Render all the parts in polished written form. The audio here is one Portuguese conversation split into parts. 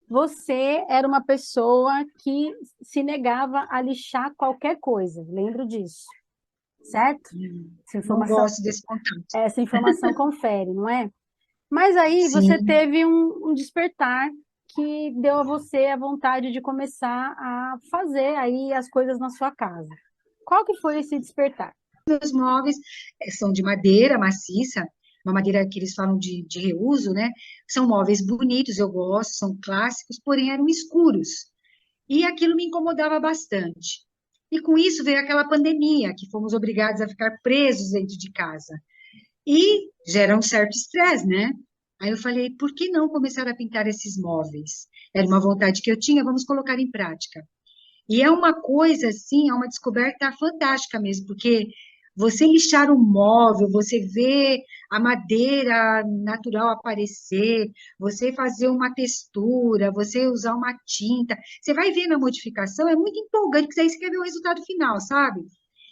você era uma pessoa que se negava a lixar qualquer coisa, lembro disso, certo? Essa Não informação, gosto desse contato. essa informação confere, não é? Mas aí você Sim, teve um despertar que deu a você a vontade de começar a fazer aí as coisas na sua casa. Qual que foi esse despertar? meus móveis são de madeira maciça, uma madeira que eles falam de reuso, né? São móveis bonitos, eu gosto, são clássicos, porém eram escuros. E aquilo me incomodava bastante. E com isso veio aquela pandemia, que fomos obrigados a ficar presos dentro de casa. E gera um certo estresse, né? Aí eu falei, por que não começar a pintar esses móveis? Era uma vontade que eu tinha, vamos colocar em prática. E é uma coisa, assim, é uma descoberta fantástica mesmo, porque você lixar um móvel, você vê a madeira natural aparecer, você fazer uma textura, você usar uma tinta, você vai ver na modificação, é muito empolgante, porque aí você quer ver o resultado final, sabe?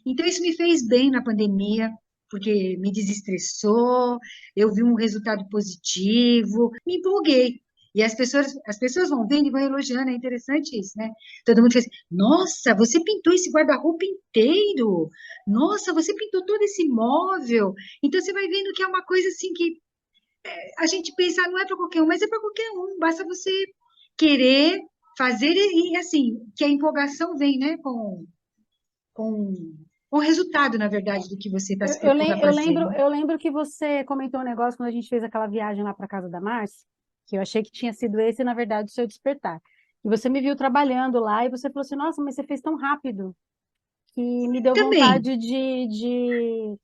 Então, isso me fez bem na pandemia, porque me desestressou, eu vi um resultado positivo, me empolguei. E as pessoas vão vendo e vão elogiando, é interessante isso, né? Todo mundo fez, nossa, você pintou esse guarda-roupa inteiro. Nossa, você pintou todo esse móvel. Então você vai vendo que é uma coisa assim que a gente pensa, não é para qualquer um, mas é para qualquer um. Basta você querer fazer e assim, que a empolgação vem, né, com o resultado, na verdade, do que você está se propondo a fazer, né? Eu lembro que você comentou um negócio quando a gente fez aquela viagem lá para casa da Márcia, que eu achei que tinha sido esse, na verdade, o seu despertar. E você me viu trabalhando lá e você falou assim, nossa, mas você fez tão rápido que me deu Também. vontade de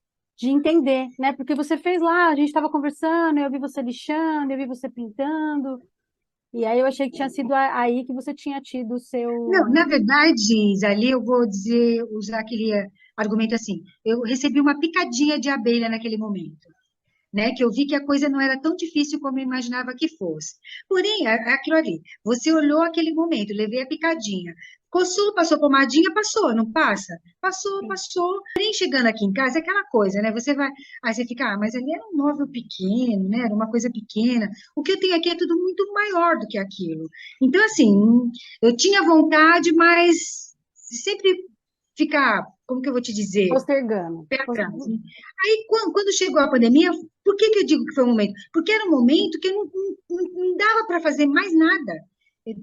entender, né? Porque você fez lá, a gente estava conversando, eu vi você lixando, eu vi você pintando, e aí eu achei que tinha sido aí que você tinha tido o Não, seu... na verdade, Isali, eu vou dizer, usar aquele argumento assim, eu recebi uma picadinha de abelha naquele momento. Né? Que eu vi que a coisa não era tão difícil como eu imaginava que fosse. Porém, é aquilo ali, você olhou aquele momento, levei a picadinha. Coçou, passou pomadinha, passou, não passa? Passou, passou. Porém, chegando aqui em casa, é aquela coisa, né? Você vai, aí você fica, mas ali era um móvel pequeno, né? Era uma coisa pequena. O que eu tenho aqui é tudo muito maior do que aquilo. Então, assim, eu tinha vontade, mas sempre ficar, como que eu vou te dizer? Postergando. Pé atrás, né? Aí, quando chegou a pandemia, por que que eu digo que foi um momento? Porque era um momento que não dava para fazer mais nada.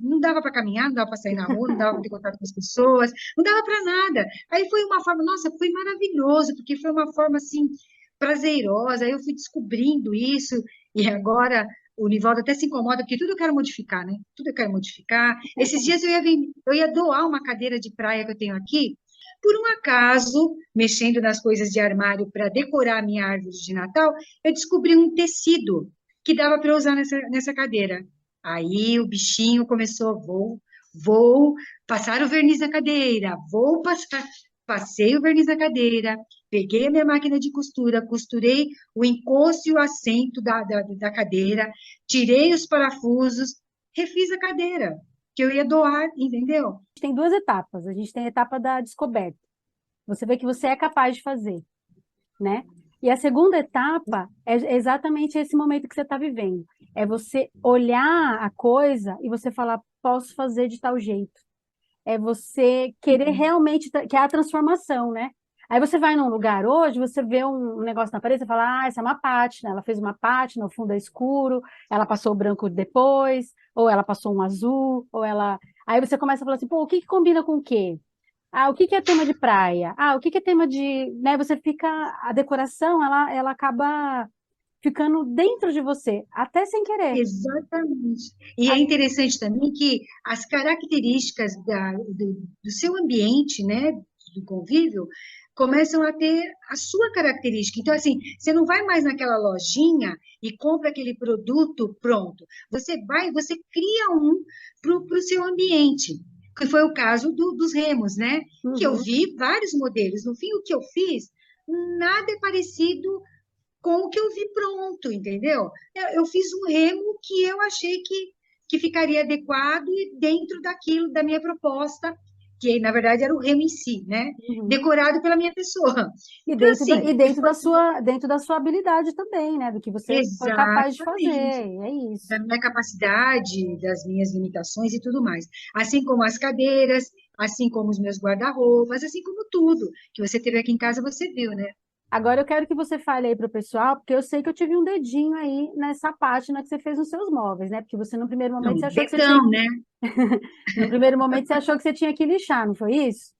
Não dava para caminhar, não dava para sair na rua, não dava para ter contato com as pessoas, não dava para nada. Aí foi uma forma, nossa, foi maravilhoso, porque foi uma forma assim prazerosa. Aí eu fui descobrindo isso e agora o Nivaldo até se incomoda porque tudo eu quero modificar, né? Tudo eu quero modificar. Esses dias eu ia doar uma cadeira de praia que eu tenho aqui. Por um acaso, mexendo nas coisas de armário para decorar a minha árvore de Natal, eu descobri um tecido que dava para usar nessa cadeira. Aí o bichinho começou, vou passar o verniz na cadeira, vou passar. Passei o verniz na cadeira, peguei a minha máquina de costura, costurei o encosto e o assento da cadeira, tirei os parafusos, refiz a cadeira, que eu ia doar, entendeu? Tem duas etapas. A gente tem a etapa da descoberta. Você vê que você é capaz de fazer, né? E a segunda etapa é exatamente esse momento que você está vivendo. É você olhar a coisa e você falar, posso fazer de tal jeito. É você querer realmente, que é a transformação, né? Aí você vai num lugar hoje, você vê um negócio na parede, você fala, essa é uma pátina, ela fez uma pátina, o fundo é escuro, ela passou o branco depois, ou ela passou um azul, ou ela... Aí você começa a falar assim, pô, o que que combina com o quê? Ah, o que que é tema de praia? Ah, o que que é tema de... Né? Você fica... A decoração, ela acaba ficando dentro de você, até sem querer. Exatamente. E é interessante também que as características do seu ambiente, né, do convívio, começam a ter a sua característica. Então, assim, você não vai mais naquela lojinha e compra aquele produto pronto. Você vai, você cria um para o seu ambiente, que foi o caso dos remos, né? Que eu Uhum. vi vários modelos. No fim, o que eu fiz, nada é parecido com o que eu vi pronto, entendeu? Eu fiz um remo que eu achei que ficaria adequado e dentro daquilo, da minha proposta. que na verdade era o remo em si, né? Uhum. Decorado pela minha pessoa. E Então, dentro da, assim, e dentro da sua habilidade também, né? Do que você foi capaz de fazer. exatamente, É da isso. minha capacidade, das minhas limitações e tudo mais. Assim como as cadeiras, assim como os meus guarda-roupas, assim como tudo que você teve aqui em casa, você viu, né? Agora eu quero que você fale aí para o pessoal, porque eu sei que eu tive um dedinho aí nessa página que você fez nos seus móveis, né? Porque você, no primeiro momento, Não, você achou que você tinha dedão, que... né? No primeiro momento, você achou que você tinha que lixar, não foi isso?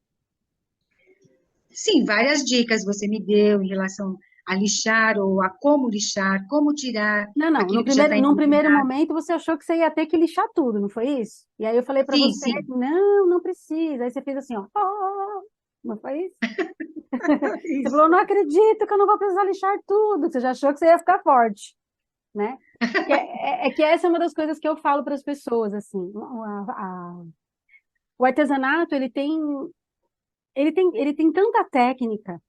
Sim, várias dicas você me deu em relação a lixar ou a como lixar, como tirar Não, não. aquilo que já está Num primeiro entulhado. momento, você achou que você ia ter que lixar tudo, não foi isso? E aí eu falei para Sim, você, sim. não, não precisa. Aí você fez assim, ó. "Ah", não foi isso? Você falou, Isso. não acredito que eu não vou precisar lixar tudo. Você já achou que você ia ficar forte, né? É que essa é uma das coisas que eu falo para as pessoas, assim. O artesanato, ele tem tanta técnica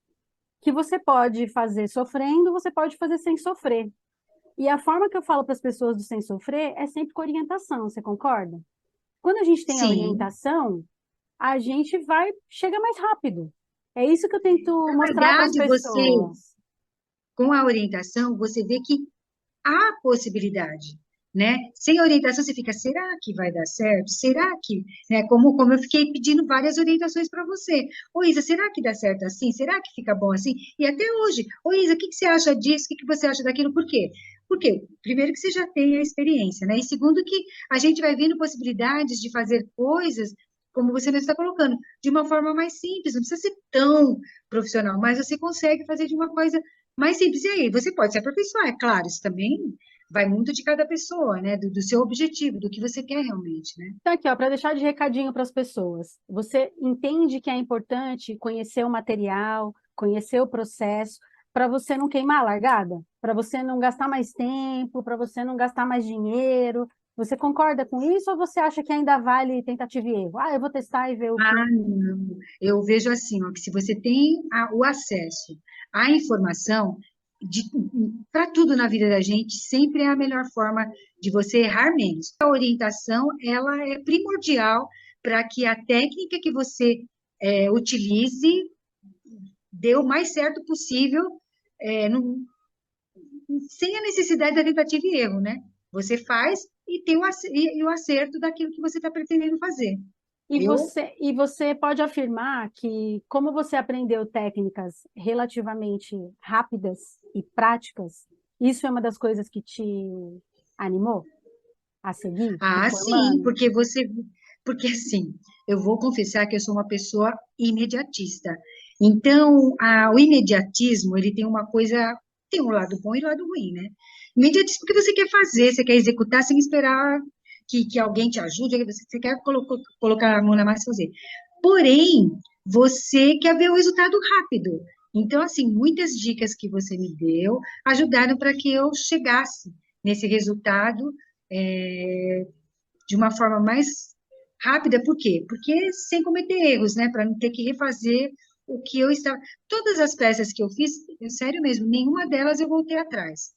que você pode fazer sofrendo, você pode fazer sem sofrer. E a forma que eu falo para as pessoas do sem sofrer é sempre com orientação, você concorda? Quando a gente tem a Sim. orientação, a gente vai, chega mais rápido. É isso que eu tento Na mostrar para as verdade, você, pessoas. com a orientação, você vê que há possibilidade, né? Sem orientação, você fica, será que vai dar certo? Será que, né? Como eu fiquei pedindo várias orientações para você. Ô, Isa, será que dá certo assim? Será que fica bom assim? E até hoje, ô, Isa, o que que você acha disso? O que que você acha daquilo? Por quê? Porque, primeiro, que você já tem a experiência, né? E segundo, que a gente vai vendo possibilidades de fazer coisas, como você mesmo está colocando, de uma forma mais simples, não precisa ser tão profissional, mas você consegue fazer de uma coisa mais simples. E aí, você pode se aperfeiçoar, é claro, isso também vai muito de cada pessoa, né? Do seu objetivo, do que você quer realmente, né? Então, aqui, ó, para deixar de recadinho para as pessoas. Você entende que é importante conhecer o material, conhecer o processo, para você não queimar a largada? Para você não gastar mais tempo, para você não gastar mais dinheiro. Você concorda com isso ou você acha que ainda vale tentativa e erro? Ah, eu vou testar e ver o que. Ah, não. Eu vejo assim, ó, que se você tem o acesso à informação, para tudo na vida da gente, sempre é a melhor forma de você errar menos. A orientação, ela é primordial para que a técnica que você utilize dê o mais certo possível, é, não- sem a necessidade da tentativa e erro, né? Você faz e tem o acerto daquilo que você está pretendendo fazer. Eu E você pode afirmar que, como você aprendeu técnicas relativamente rápidas e práticas, isso é uma das coisas que te animou a seguir, se Ah, sim, formando? porque assim, eu vou confessar que eu sou uma pessoa imediatista. Então, o imediatismo, ele tem uma coisa, tem um lado bom e um lado ruim, né? Imediatismo porque você quer fazer, você quer executar sem esperar que alguém te ajude, você quer colocar a mão na massa e fazer. Porém, você quer ver o resultado rápido. Então, assim, muitas dicas que você me deu ajudaram para que eu chegasse nesse resultado, é, de uma forma mais rápida, por quê? Porque sem cometer erros, né? Para não ter que refazer o que eu estava. Todas as peças que eu fiz, sério mesmo, nenhuma delas eu voltei atrás.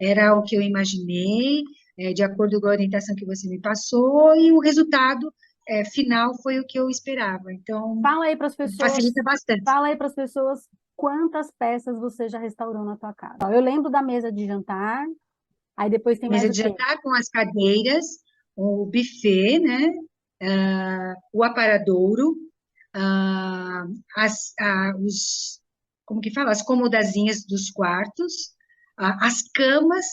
Era o que eu imaginei, de acordo com a orientação que você me passou, e o resultado, final foi o que eu esperava. Então, Fala aí para as facilita pessoas, bastante. fala aí para as pessoas quantas peças você já restaurou na tua casa. Ó, eu lembro da mesa de jantar, aí depois tem mais Mesa o de quê? jantar com as cadeiras, o buffet, né? O aparadouro, ah, como que fala? As comodazinhas dos quartos, as camas.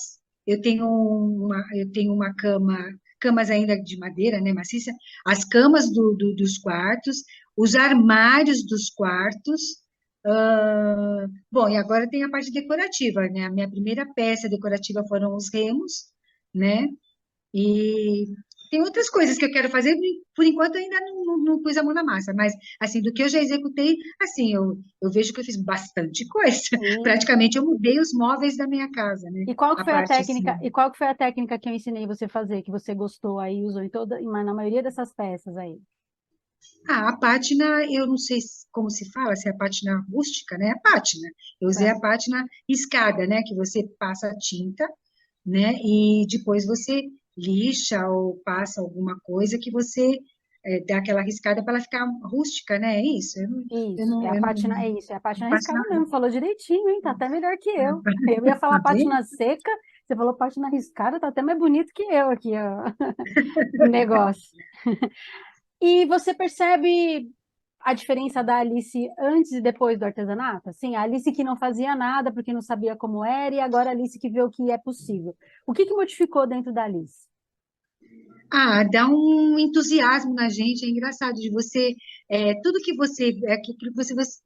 Eu tenho uma cama, camas ainda de madeira, né, maciça. As camas dos quartos, os armários dos quartos. Bom, e agora tem a parte decorativa, né? A minha primeira peça decorativa foram os remos, né? E tem outras coisas que eu quero fazer, por enquanto ainda não pus a mão na massa, mas assim, do que eu já executei, assim, eu vejo que eu fiz bastante coisa. Sim. Praticamente eu mudei os móveis da minha casa, né? E qual que A foi a parte técnica? assim. E qual que foi a técnica que eu ensinei você a fazer, que você gostou aí, usou em toda, na maioria dessas peças aí? A pátina, eu não sei como se fala, se é a pátina rústica, né? A pátina. Eu usei a pátina escada, né? Que você passa a tinta, né? E depois você lixa ou passa alguma coisa que você dar aquela riscada para ela ficar rústica, né? É isso? Isso, é isso, é a pátina não faço riscada mesmo, falou direitinho, hein? Tá até melhor que eu. nada. Eu ia falar Tá vendo? pátina seca, você falou pátina riscada, tá até mais bonito que eu aqui, ó, o negócio. E você percebe a diferença da Alice antes e depois do artesanato? Assim, a Alice que não fazia nada porque não sabia como era, e agora a Alice que vê o que é possível. O que que modificou dentro da Alice? Ah, dá um entusiasmo na gente, é engraçado de você, tudo que você, aquilo que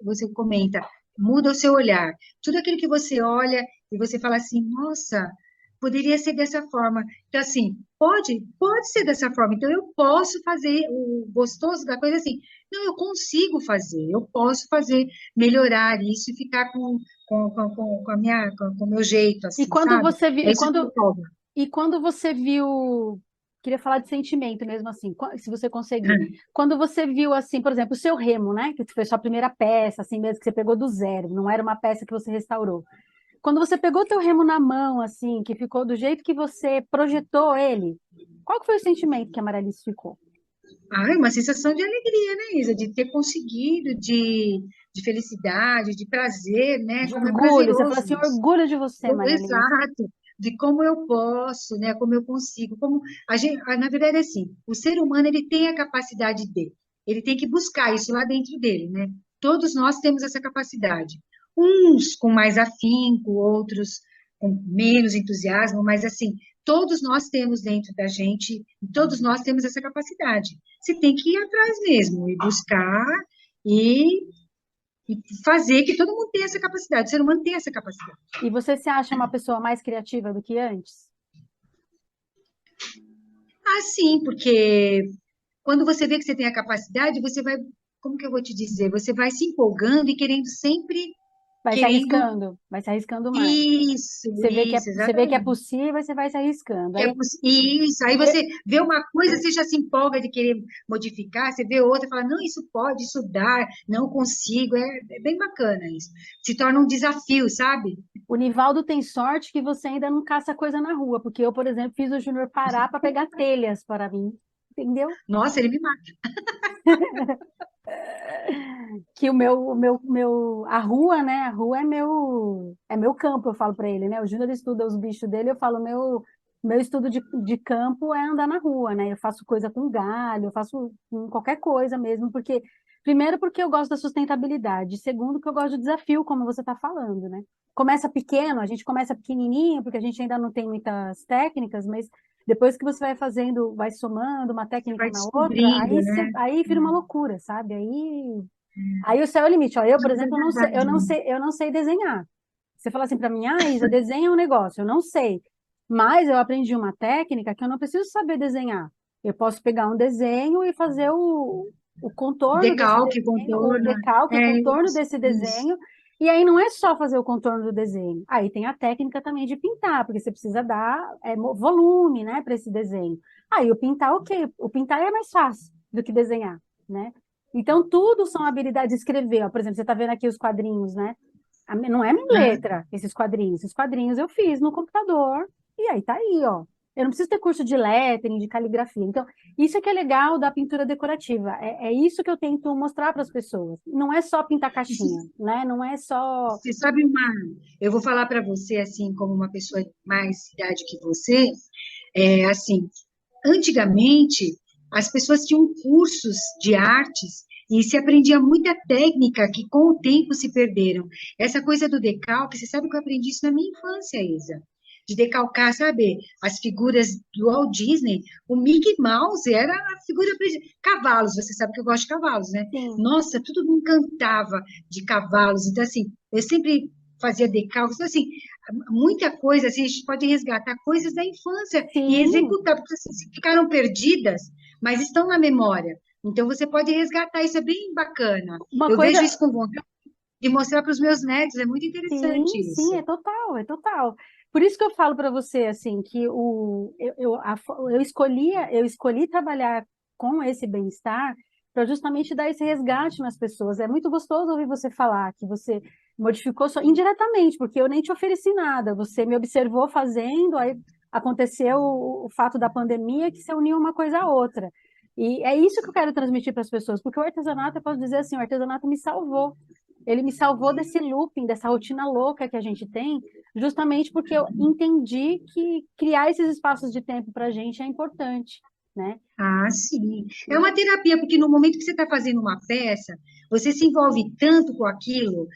você comenta, muda o seu olhar. Tudo aquilo que você olha e você fala assim, nossa, poderia ser dessa forma. Então, assim, pode ser dessa forma. Então, eu posso fazer o gostoso da coisa assim. Não, eu consigo fazer, eu posso fazer, melhorar isso e ficar com o meu jeito, E assim, quando sabe? você viu, É isso que eu falo. e quando você viu, queria falar de sentimento mesmo assim, se você conseguir. Quando você viu assim, por exemplo, o seu remo, né, que foi sua primeira peça, assim mesmo que você pegou do zero, não era uma peça que você restaurou. Quando você pegou teu remo na mão, assim, que ficou do jeito que você projetou ele, qual que foi o sentimento que a Maralice ficou? Ai, uma sensação de alegria, né, Isa? De ter conseguido, de felicidade, de prazer, né? De Como é orgulho, você falou prazeroso assim, isso. orgulho de você, Maralice. Exato, de como eu posso, né? Como eu consigo, como a gente, na verdade, é assim, o ser humano ele tem a capacidade de, ele tem que buscar isso lá dentro dele, né? Todos nós temos essa capacidade. Uns com mais afinco, outros com menos entusiasmo, mas assim, todos nós temos dentro da gente, todos nós temos essa capacidade. Você tem que ir atrás mesmo e buscar e, e fazer que todo mundo tenha essa capacidade, o ser humano tem essa capacidade. E você se acha uma pessoa mais criativa do que antes? Ah, sim, porque quando você vê que você tem a capacidade, você vai, como que eu vou te dizer? Você vai se empolgando e querendo sempre, querendo Vai se arriscando mais. isso, isso, Você vê que é exatamente. possível, você vai se arriscando. Que é isso, aí você vê uma coisa, você já se empolga de querer modificar, você vê outra e fala, não, isso pode, isso dá, não consigo, é bem bacana isso. Se torna um desafio, sabe? O Nivaldo tem sorte que você ainda não caça coisa na rua, porque eu, por exemplo, fiz o Júnior parar para pegar telhas para mim, entendeu? Nossa, ele me mata. Que a rua, né? A rua é meu campo, eu falo para ele, né? O Júnior estuda os bichos dele, eu falo, meu estudo de campo é andar na rua, né? Eu faço coisa com galho, eu faço com qualquer coisa mesmo, porque, primeiro, porque eu gosto da sustentabilidade, segundo, que eu gosto do desafio, como você está falando, né? Começa pequeno, a gente começa pequenininho, porque a gente ainda não tem muitas técnicas, mas depois que você vai fazendo, vai somando uma Você técnica vai na outra, descobrindo, né? aí vira uma loucura, sabe? Aí o céu é o limite. Ó, eu, por É exemplo, verdade. eu não sei desenhar. Você fala assim para mim, ah, Isa, desenha um negócio. Eu não sei. Mas eu aprendi uma técnica que eu não preciso saber desenhar. Eu posso pegar um desenho e fazer o contorno desse Decalque, desenho, o contorno, decalque, o é contorno isso, desse isso. desenho. E aí não é só fazer o contorno do desenho. Aí tem a técnica também de pintar, porque você precisa dar volume, né, para esse desenho. Aí o pintar, ok. O pintar é mais fácil do que desenhar, né? Então, tudo são habilidades de escrever. Ó. Por exemplo, você está vendo aqui os quadrinhos, né? Não é minha Aham. letra, esses quadrinhos. Esses quadrinhos eu fiz no computador e aí tá aí, ó. Eu não preciso ter curso de lettering, de caligrafia. Então, isso é que é legal da pintura decorativa. É isso que eu tento mostrar para as pessoas. Não é só pintar caixinha, né? Não é só. Você sabe eu vou falar para você assim, como uma pessoa de mais idade que você, assim, antigamente as pessoas tinham cursos de artes e se aprendia muita técnica que com o tempo se perderam. Essa coisa do decalque, você sabe que eu aprendi isso na minha infância, Isa. De decalcar, sabe, as figuras do Walt Disney, o Mickey Mouse era a figura cavalos, você sabe que eu gosto de cavalos, né? Sim, Nossa, tudo me encantava de cavalos. Então, assim, eu sempre fazia decalques. Então, assim, muita coisa, assim, a gente pode resgatar coisas da infância e sim. executar, porque assim, ficaram perdidas, mas estão na memória. Então, você pode resgatar, isso é bem bacana. Uma Eu vejo coisa. isso com vontade de mostrar para os meus netos, é muito interessante Sim, sim, isso. é total, é total. Por isso que eu falo para você assim que eu escolhi trabalhar com esse bem-estar para justamente dar esse resgate nas pessoas. É muito gostoso ouvir você falar que você modificou só indiretamente, porque eu nem te ofereci nada. Você me observou fazendo, aí aconteceu o fato da pandemia que se uniu uma coisa à outra. E é isso que eu quero transmitir para as pessoas, porque o artesanato, eu posso dizer assim, o artesanato me salvou. Ele me salvou desse looping, dessa rotina louca que a gente tem, justamente porque eu entendi que criar esses espaços de tempo para a gente é importante, né? Ah, sim. É uma terapia, porque no momento que você está fazendo uma peça, você se envolve tanto com aquilo,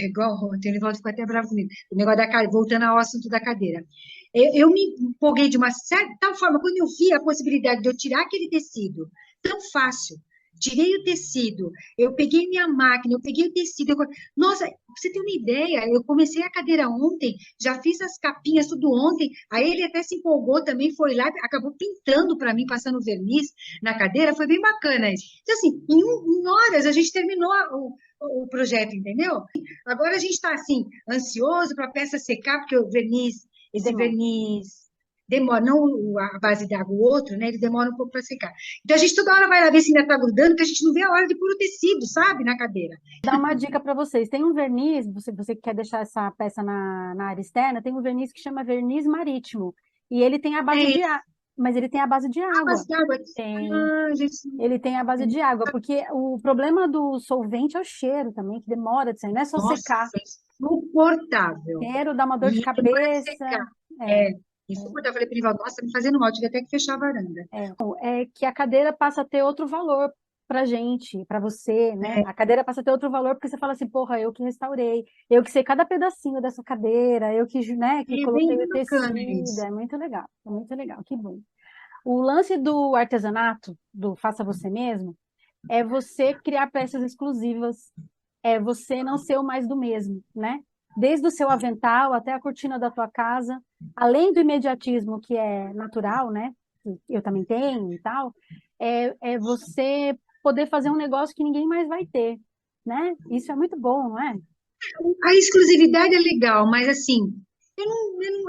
igual ontem, o Nivaldo ficou até bravo comigo, o negócio da cadeira, voltando ao assunto da cadeira. Eu me empolguei de uma certa tal forma, quando eu vi a possibilidade de eu tirar aquele tecido, tão fácil, tirei o tecido, eu peguei minha máquina, eu peguei o tecido, nossa, pra você ter uma ideia, eu comecei a cadeira ontem, já fiz as capinhas tudo ontem, aí ele até se empolgou também, foi lá, acabou pintando para mim, passando verniz na cadeira, foi bem bacana isso. Então, assim, em horas a gente terminou o projeto, entendeu? Agora a gente está, assim, ansioso para a peça secar, porque o verniz, esse Demora. verniz demora, não a base d'água, o outro, né? Ele demora um pouco para secar. Então a gente toda hora vai lá ver se ainda está grudando, que a gente não vê a hora de pôr o tecido, sabe, na cadeira. Dar uma dica para vocês. Tem um verniz, você que quer deixar essa peça na área externa, tem um verniz que chama verniz marítimo. E ele tem a base É de esse, água, mas ele tem a base de a água. base d'água. Tem, Ah, gente, ele tem a base de água, porque o problema do solvente é o cheiro também, que demora de sair, não é só secar. nossa, insuportável. O cheiro dá uma dor de E demora de cabeça. secar. É, É, insuportável. Eu falei para Nivaldo, nossa, tá me fazendo mal, tive até que fechar a varanda. é que a cadeira passa a ter outro valor pra gente, pra você, né? É, A cadeira passa a ter outro valor porque você fala assim, porra, eu que restaurei, eu que sei cada pedacinho dessa cadeira, eu que, né, que é coloquei bem o bacana tecido, isso. é muito legal, que bom. O lance do artesanato, do faça você mesmo, é você criar peças exclusivas, é você não ser o mais do mesmo, né? Desde o seu avental até a cortina da tua casa, além do imediatismo que é natural, né? Que eu também tenho e tal, é você poder fazer um negócio que ninguém mais vai ter, né? Isso é muito bom, não é? A exclusividade é legal, mas assim,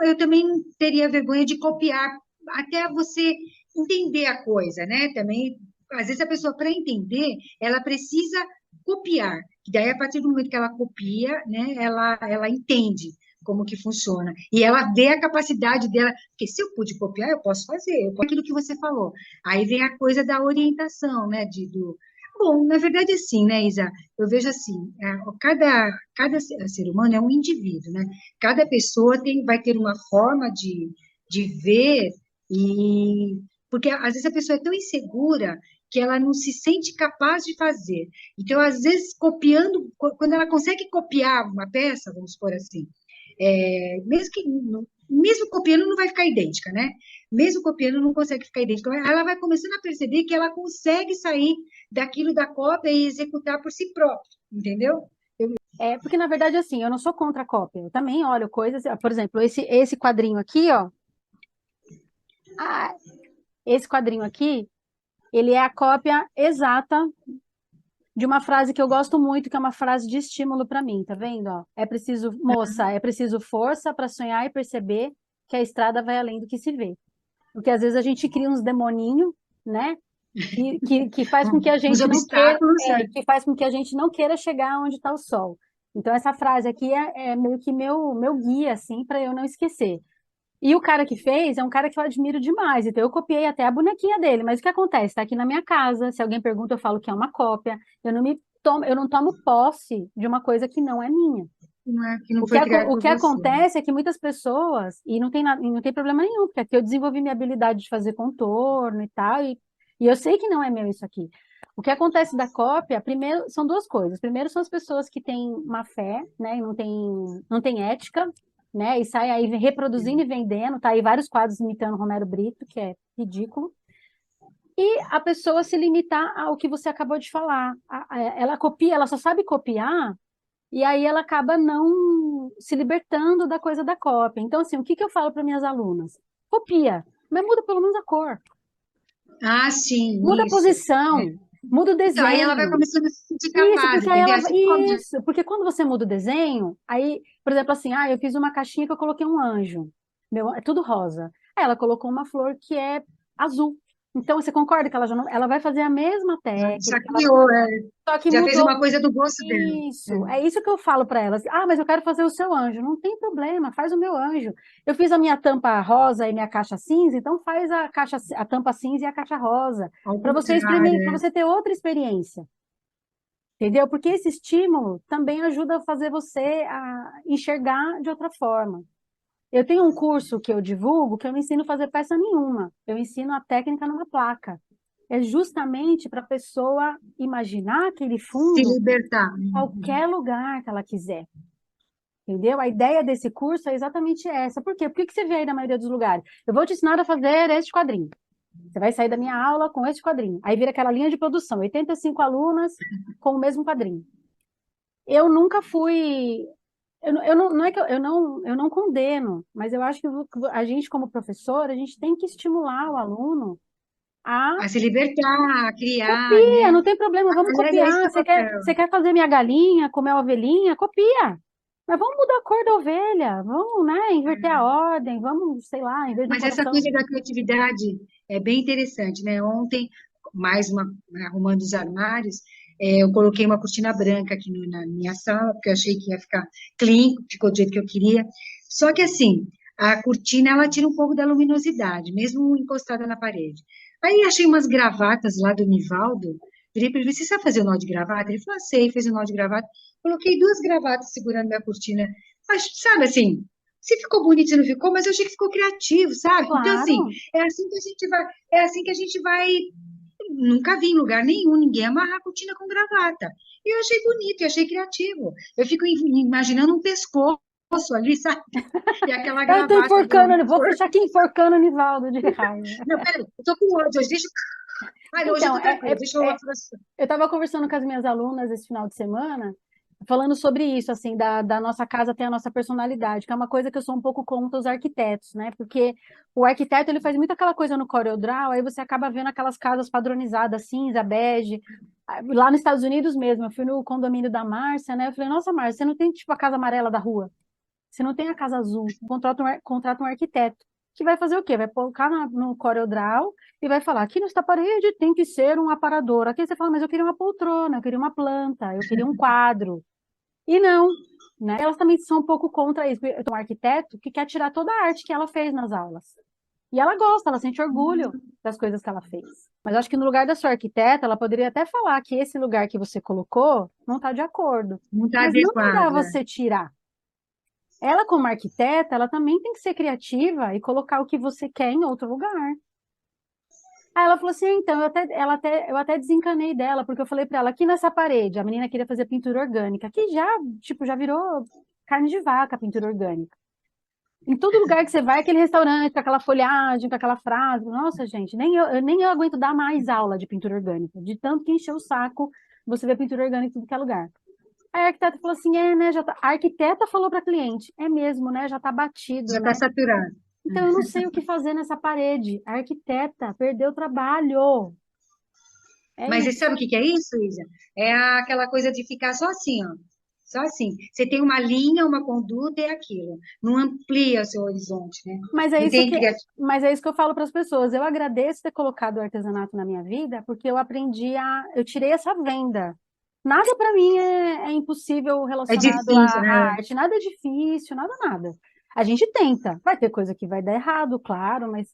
eu também não teria vergonha de copiar até você entender a coisa, né? Também, às vezes a pessoa, para entender, ela precisa copiar. E daí, a partir do momento que ela copia, né, ela entende como que funciona. E ela vê a capacidade dela, porque se eu pude copiar, eu posso fazer, eu posso aquilo que você falou. Aí vem a coisa da orientação, né? Bom, na verdade, assim, né, Isa? Eu vejo assim, cada ser humano é um indivíduo, né? Cada pessoa vai ter uma forma de ver e porque às vezes a pessoa é tão insegura que ela não se sente capaz de fazer. Então, às vezes, copiando, quando ela consegue copiar uma peça, vamos supor assim, mesmo copiando não vai ficar idêntica, né? Mesmo copiando não consegue ficar idêntica. Então, ela vai começando a perceber que ela consegue sair daquilo da cópia e executar por si própria, entendeu? É, porque na verdade, assim, eu não sou contra a cópia, eu também olho coisas, por exemplo, esse quadrinho aqui, ó, ah, esse quadrinho aqui, ele é a cópia exata de uma frase que eu gosto muito, que é uma frase de estímulo para mim, tá vendo? Ó? É preciso, moça, é preciso força para sonhar e perceber que a estrada vai além do que se vê. Porque às vezes a gente cria uns demoninhos, né? Que faz com que a Os gente não queira, obstáculos, né? que faz com que a gente não queira chegar onde está o sol. Então essa frase aqui é meio que meu guia, assim, para eu não esquecer. E o cara que fez é um cara que eu admiro demais. Então, eu copiei até a bonequinha dele. Mas o que acontece? Está aqui na minha casa. Se alguém pergunta, eu falo que é uma cópia. Eu não tomo posse de uma coisa que não é minha. Não é, que não foi criado O por que você. acontece é que muitas pessoas, e não tem problema nenhum, porque aqui eu desenvolvi minha habilidade de fazer contorno e tal, e eu sei que não é meu isso aqui. O que acontece da cópia, primeiro, são duas coisas. Primeiro, são as pessoas que têm má fé, né, e não tem ética, né, e saem aí reproduzindo e vendendo, tá aí vários quadros imitando Romero Brito, que é ridículo. E a pessoa se limitar ao que você acabou de falar. Ela copia, ela só sabe copiar e aí ela acaba não se libertando da coisa da cópia. Então, assim, o que que eu falo para minhas alunas? Copia, mas muda pelo menos a cor, Ah, sim, muda a isso. É. posição, muda o Então, aí ela vai desenho. começando a se sentir capaz, entendeu? Assim, pode. Isso, porque quando você muda o desenho, aí, por exemplo, assim, eu fiz uma caixinha que eu coloquei um anjo, meu, é tudo rosa. Aí ela colocou uma flor que é azul. Então, você concorda que ela já não, ela vai fazer a mesma Já técnica, criou, só que já fez mudou uma coisa do gosto dela. isso. É isso que eu falo para elas. Ah, mas eu quero fazer o seu anjo. Não tem problema, faz o meu anjo. Eu fiz a minha tampa rosa e minha caixa cinza, então faz a tampa cinza e a caixa rosa, Ao para você experimentar, para contrário, você ter outra experiência. Entendeu? Porque esse estímulo também ajuda a fazer você a enxergar de outra forma. Eu tenho um curso que eu divulgo que eu não ensino a fazer peça nenhuma. Eu ensino a técnica numa placa. É justamente para a pessoa imaginar aquele se fundo libertar. em qualquer lugar que ela quiser. Entendeu? A ideia desse curso é exatamente essa. Por quê? Por que que você vê aí na maioria dos lugares? Eu vou te ensinar a fazer este quadrinho. Você vai sair da minha aula com este quadrinho. Aí vira aquela linha de produção, 85 alunas com o mesmo quadrinho. Eu nunca fui. Não é que eu não condeno, mas eu acho que a gente, como professor, a gente tem que estimular o aluno a A se libertar, a criar, copia, né? não tem problema, vamos Aliás, é esse copiar. o papel. Você quer fazer minha galinha, comer uma ovelhinha? Copia. Mas vamos mudar a cor da ovelha, vamos, né, inverter a ordem, vamos, sei lá, em vez do Mas essa coração. coisa da criatividade é bem interessante, né? Ontem, mais uma, arrumando os armários, eu coloquei uma cortina branca aqui na minha sala, porque eu achei que ia ficar clean, ficou do jeito que eu queria. Só que assim, a cortina, ela tira um pouco da luminosidade, mesmo encostada na parede. Aí achei umas gravatas lá do Nivaldo, virei para ele, você sabe fazer o nó de gravata? Ele falou, ah, sei, fez o nó de gravata. Coloquei duas gravatas segurando minha cortina. Mas, sabe assim, se ficou bonito, se não ficou, mas eu achei que ficou criativo, sabe? Então, assim, Claro. é assim que a gente vai, é assim que a gente vai. Nunca vi em lugar nenhum ninguém amarrar a cortina com gravata. E eu achei bonito, eu achei criativo. Eu fico imaginando um pescoço ali, sabe? E aquela Eu tô gravata dando enforcando, vou fechar aqui enforcando o Nivaldo de raiva. Não, peraí, eu tô com ódio hoje, deixa. Ai, hoje eu Então, tô tranquila, deixa eu. eu estava conversando com as minhas alunas esse final de semana, falando sobre isso, assim, da nossa casa ter a nossa personalidade, que é uma coisa que eu sou um pouco contra os arquitetos, né? Porque o arquiteto, ele faz muito aquela coisa no CorelDRAW, aí você acaba vendo aquelas casas padronizadas, cinza, bege. Lá nos Estados Unidos mesmo, eu fui no condomínio da Márcia, né? Eu falei, nossa, Márcia, você não tem, tipo, a casa amarela da rua? Você não tem a casa azul? Contrata um arquiteto, que vai fazer o quê? Vai colocar no CorelDRAW e vai falar, aqui nesta parede tem que ser um aparador. Aqui você fala, mas eu queria uma poltrona, eu queria uma planta, eu queria um quadro. E não, né? Elas também são um pouco contra isso. Eu tenho um arquiteto que quer tirar toda a arte que ela fez nas aulas. E ela gosta, ela sente orgulho das coisas que ela fez. Mas eu acho que no lugar da sua arquiteta, ela poderia até falar que esse lugar que você colocou não está de acordo. Não está Mas não mandar adequado. você tirar. Ela, como arquiteta, ela também tem que ser criativa e colocar o que você quer em outro lugar. Aí ela falou assim, então, eu até desencanei dela, porque eu falei para ela, aqui nessa parede, a menina queria fazer pintura orgânica, que já, tipo, já virou carne de vaca a pintura orgânica. Em todo lugar que você vai, aquele restaurante com aquela folhagem, com aquela frase, nossa, gente, nem eu aguento dar mais aula de pintura orgânica, de tanto que encheu o saco você ver pintura orgânica em tudo que é lugar. Aí a arquiteta falou assim, né, já tá... A arquiteta falou para a cliente, é mesmo, né, já tá batido, Já está né? saturado. Então eu não sei o que fazer nessa parede. A arquiteta perdeu o trabalho. É Mas você isso. sabe o que que é isso, Isa? É aquela coisa de ficar só assim, ó. Só assim. Você tem uma linha, uma conduta e aquilo. Não amplia o seu horizonte, né? Mas é Não isso tem que, criatividade. mas é isso que eu falo para as pessoas. Eu agradeço ter colocado o artesanato na minha vida, porque eu tirei essa venda. Nada para mim é impossível É relacionado difícil, à né? arte, nada é difícil, nada, nada. A gente tenta. Vai ter coisa que vai dar errado, claro, mas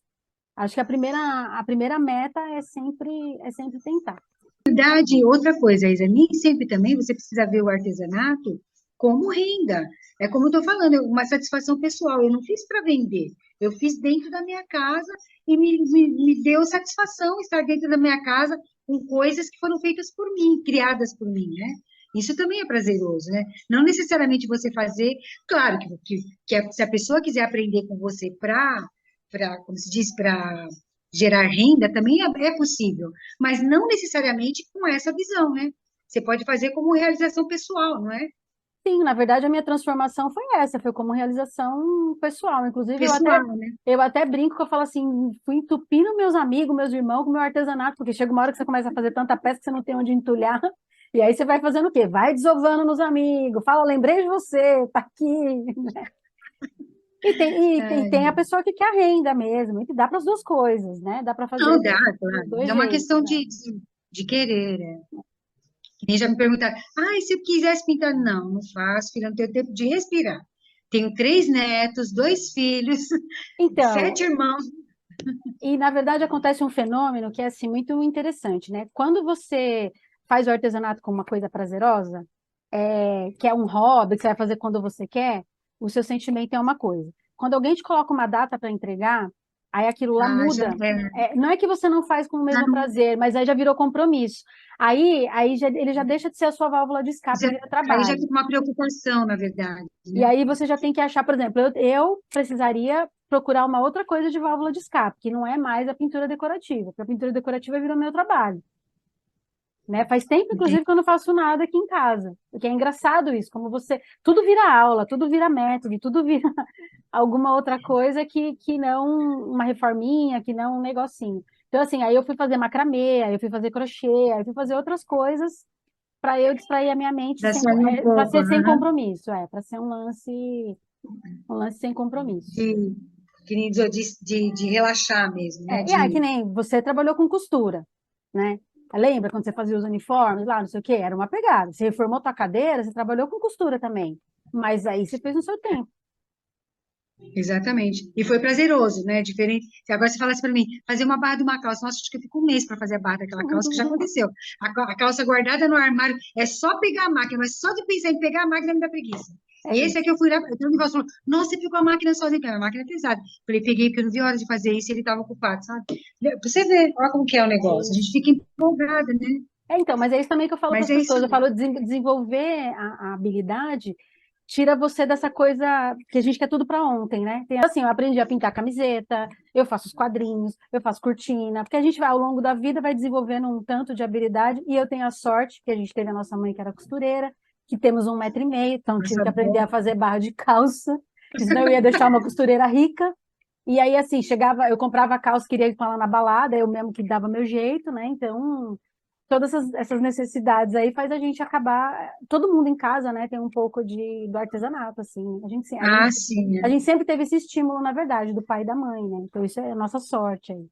acho que a primeira meta é sempre tentar. Verdade, outra coisa, Isa, nem sempre também você precisa ver o artesanato como renda. É como eu estou falando, é uma satisfação pessoal. Eu não fiz para vender, eu fiz dentro da minha casa e me deu satisfação estar dentro da minha casa com coisas que foram feitas por mim, criadas por mim, né? Isso também é prazeroso, né? Não necessariamente você fazer, claro se a pessoa quiser aprender com você como se diz, para gerar renda, também é possível, mas não necessariamente com essa visão, né? Você pode fazer como realização pessoal, não é? Sim, na verdade a minha transformação foi essa, foi como realização pessoal. Inclusive, Pessoal, né? eu até brinco que eu falo assim, fui entupindo meus amigos, meus irmãos com meu artesanato, porque chega uma hora que você começa a fazer tanta peça que você não tem onde entulhar, e aí você vai fazendo o quê? Vai desovando nos amigos, fala, lembrei de você, tá aqui. E tem a pessoa que quer a renda mesmo, e dá para as duas coisas, né? Dá para fazer Não dá, dos claro. dois É uma jeitos, questão né? de querer, né? Que nem já me perguntaram, e se eu quisesse pintar? Não, não faço, filha, não tenho tempo de respirar. Tenho 3 netos, 2 filhos, Então, 7 irmãos. e na verdade acontece um fenômeno que é assim muito interessante, né? Quando você faz o artesanato como uma coisa prazerosa, que é um hobby que você vai fazer quando você quer, o seu sentimento é uma coisa. Quando alguém te coloca uma data para entregar, aí aquilo lá Já, muda. Não é que você não faz com o já mesmo não, prazer, mas aí já virou compromisso. Ele já deixa de ser a sua válvula de escape e já, vira aí já trabalho. fica uma preocupação, na verdade, E né? aí você já tem que achar, por exemplo, eu precisaria procurar uma outra coisa de válvula de escape, que não é mais a pintura decorativa, porque a pintura decorativa virou meu trabalho, né? Faz tempo, inclusive, que eu não faço nada aqui em casa, porque é engraçado isso, como você, tudo vira aula, tudo vira método, tudo vira alguma outra coisa que não uma reforminha, que não um negocinho. Então, assim, aí eu fui fazer macramê, aí eu fui fazer crochê, aí eu fui fazer outras coisas para eu distrair a minha mente Para sair um para pouco, ser sem aham, compromisso, para ser um lance sem compromisso. de, que nem de relaxar mesmo, né? Que nem você trabalhou com costura, né? Lembra quando você fazia os uniformes lá, não sei o quê? Era uma pegada. Você reformou tua cadeira, você trabalhou com costura também. Mas aí você fez no seu tempo. Exatamente. E foi prazeroso, né? Diferente. Se agora você falasse para mim, fazer uma barra de uma calça, nossa, acho que eu fico um mês para fazer a barra daquela calça, que já aconteceu. A calça guardada no armário, é só pegar a máquina, mas só de pensar em pegar a máquina me dá preguiça. É E esse isso. aqui eu fui lá, então o negócio falou, nossa, você ficou a máquina sozinha, porque a máquina é pesada. Falei, peguei, porque eu não vi a hora de fazer isso e ele estava ocupado, sabe? Pra você ver, olha como que é o É negócio. A gente isso. fica empolgada, né? Então, mas é isso também que eu falo para Mas as é isso pessoas. Eu aí. falo, desenvolver a habilidade tira você dessa coisa que a gente quer tudo para ontem, né? Assim, eu aprendi a pintar camiseta, eu faço os quadrinhos, eu faço cortina, porque a gente vai, ao longo da vida, vai desenvolvendo um tanto de habilidade, e eu tenho a sorte que a gente teve a nossa mãe que era costureira, que temos 1,5 m, então tive Coisa que aprender boa. a fazer barra de calça, porque senão eu ia deixar uma costureira rica. E aí, assim, chegava, eu comprava a calça, queria ir com ela na balada, eu mesmo que dava meu jeito, né? Então, todas essas necessidades aí faz a gente acabar. Todo mundo em casa, né, tem um pouco do artesanato, assim. A gente, a Ah, gente, sim. a gente sempre teve esse estímulo, na verdade, do pai e da mãe, né? Então, isso é a nossa sorte aí.